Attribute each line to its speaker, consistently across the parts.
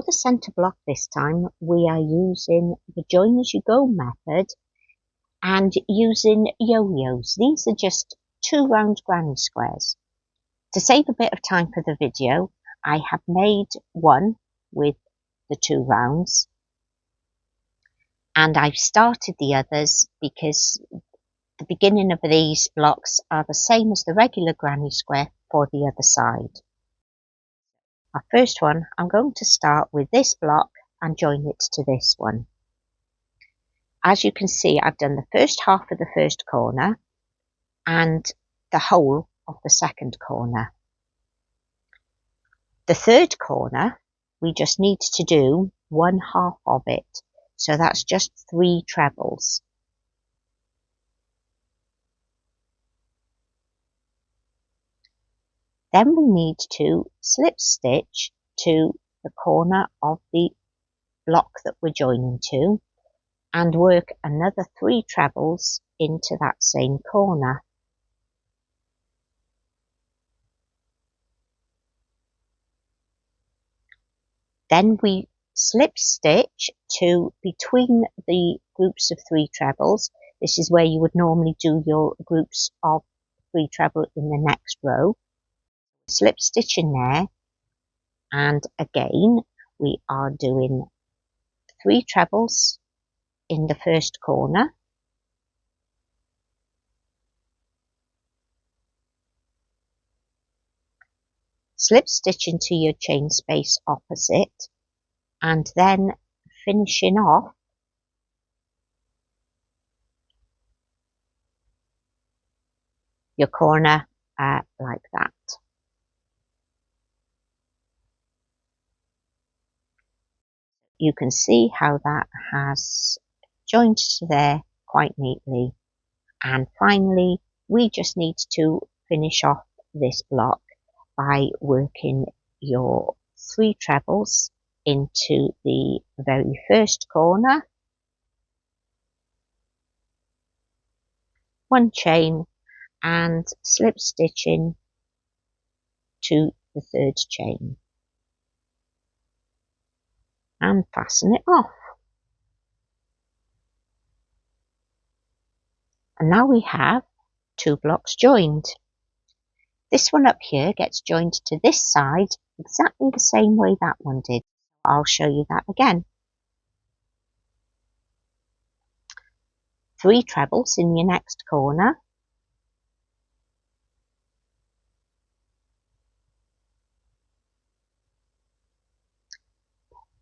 Speaker 1: the centre block this time, we are using the join as you go method and using yo-yos. These are just 2 round granny squares. To save a bit of time for the video, I have made one with the 2 rounds, and I've started the others because the beginning of these blocks are the same as the regular granny square for the other side. Our first one, I'm going to start with this block and join it to this one. As you can see, I've done the first half of the first corner and the whole of the second corner. The third corner, we just need to do 1/2 of it, so that's just 3 trebles. Then we need to slip stitch to the corner of the block that we're joining to and work another 3 trebles into that same corner. Then we slip stitch to between the groups of 3 trebles. This is where you would normally do your groups of 3 treble in the next row. Slip stitch in there, and again we are doing 3 trebles in the first corner, slip stitch into your chain space opposite, and then finishing off your corner like that. You can see how that has joined to there quite neatly. And finally, we just need to finish off this block by working your 3 trebles into the very first corner, 1 chain, and slip stitching to the 3rd chain. And fasten it off. And now we have 2 blocks joined. This one up here gets joined to this side exactly the same way that one did. I'll show you that again. 3 trebles in your next corner.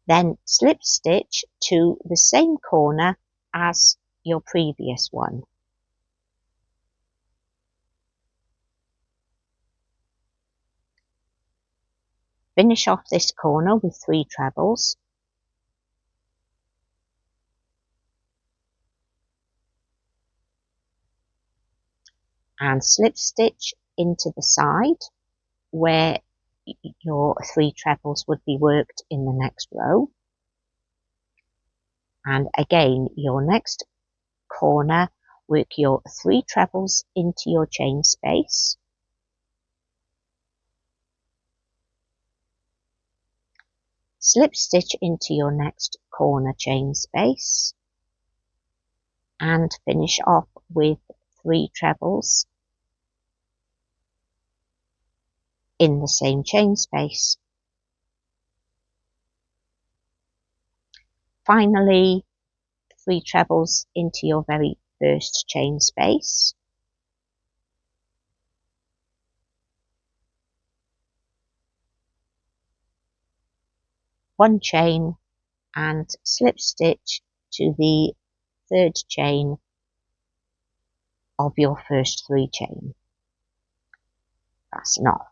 Speaker 1: Then slip stitch to the same corner as your previous one. Finish off this corner with 3 trebles. And slip stitch into the side where your 3 trebles would be worked in the next row. And again, your next corner, work your 3 trebles into your chain space. Slip stitch into your next corner chain space and finish off with 3 trebles in the same chain space. Finally, 3 trebles into your very first chain space. One chain and slip stitch to the 3rd chain of your first 3 chain. Fasten off.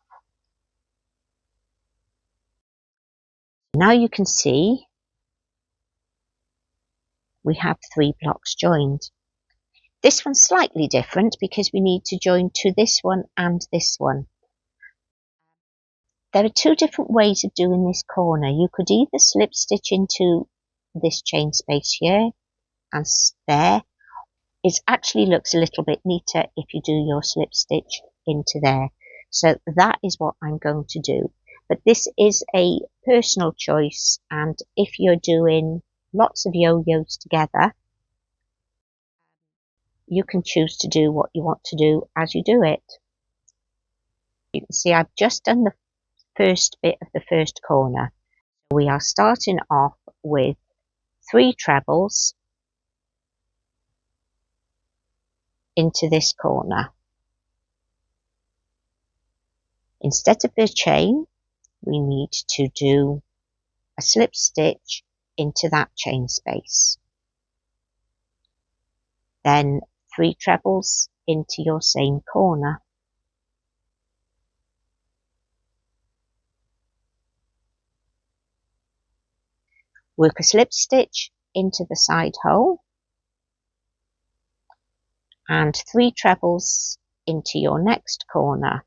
Speaker 1: Now you can see we have 3 blocks joined. This one's slightly different because we need to join to this one and this one. There are 2 different ways of doing this corner. You could either slip stitch into this chain space here and there. It actually looks a little bit neater if you do your slip stitch into there. So that is what I'm going to do. But this is a personal choice, and if you're doing lots of yo-yos together, you can choose to do what you want to do as you do it. You can see I've just done the first bit of the first corner. We are starting off with 3 trebles into this corner. Instead of the chain, we need to do a slip stitch into that chain space. Then 3 trebles into your same corner. Work a slip stitch into the side hole and 3 trebles into your next corner.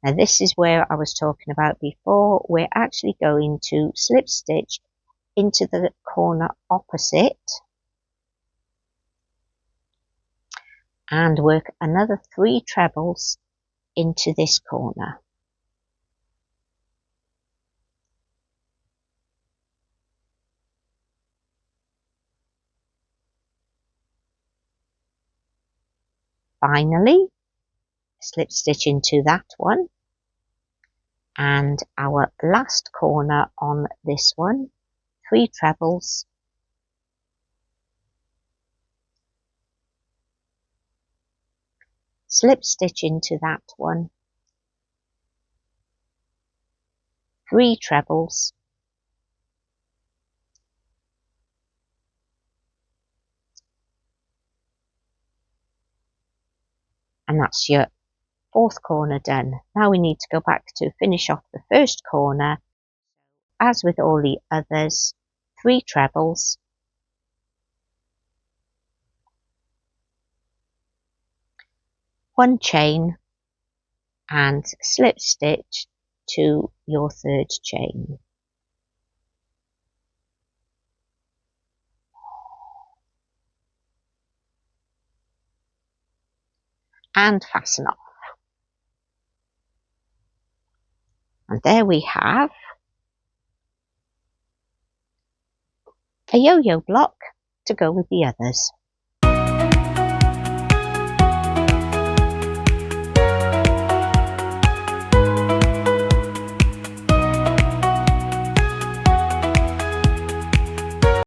Speaker 1: Now this is where I was talking about before. We're actually going to slip stitch into the corner opposite and work another 3 trebles into this corner. Finally, slip stitch into that one, and our last corner on this one, 3 trebles, slip stitch into that one, 3 trebles, and that's your 4th corner done. Now we need to go back to finish off the first corner. As with all the others, 3 trebles, 1 chain, and slip stitch to your 3rd chain. And fasten off. And there we have a yo-yo block to go with the others.